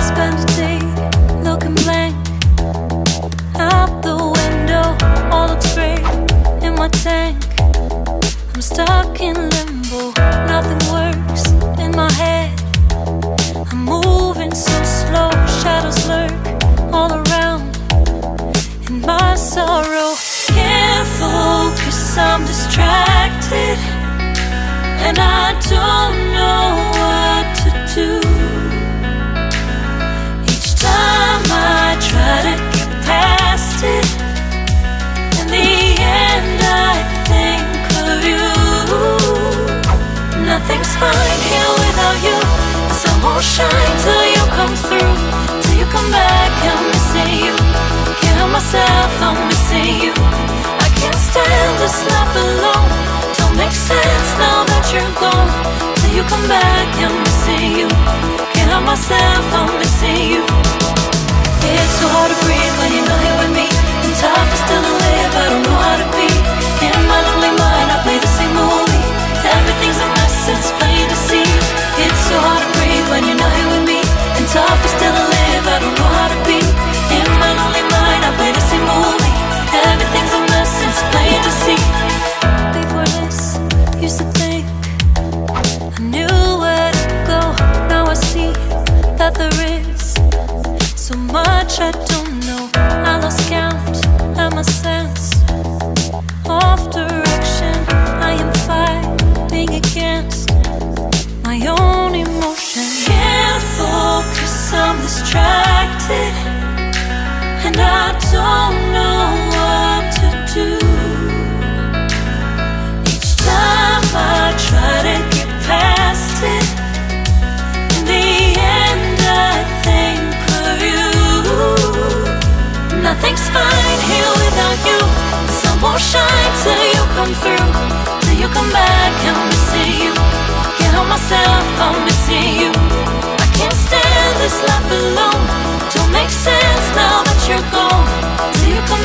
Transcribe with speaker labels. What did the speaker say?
Speaker 1: Spend a day looking blank out the window, all looks great in my tank. I'm stuck in limbo, nothing works in my head. I'm moving so slow, shadows lurk all around. In my sorrow, can't focus, I'm distracted, and I don't know what to do. Each time I try to get past it, in the end I think of you. Nothing's fine here without you. The sun won't shine till you come through, till you come back. I'm missing you. Can't help myself, I'm missing you. I can't stand this life alone. Don't make sense now that you're gone. Till you come back, I'm missing you. Can't help myself, I'm missing you. It's so hard to breathe when you're not here with me. And tough is still to live, I don't know how to be. In my lonely mind, I play the same movie. Everything's a mess, it's plain to see. It's so hard to breathe when you're not here with me. And tough is still to live, I don't know how to be. In my lonely mind, I play the same movie. Everything's a mess, it's plain to see. Before this, used to think I knew where to go. Now I see that there is so much I don't know. I lost count at my sense of direction. I am fighting against my own emotion. Can't focus, I'm distracted, and I don't know what to do. Each time I try to get past it, in the end I think of you. Nothing's fine here without you. The sun won't shine till you come through, till you come back. I'm missing you. Can't help myself, I'm missing you. I can't stand this life alone. Don't make sense now that you're gone. Till you come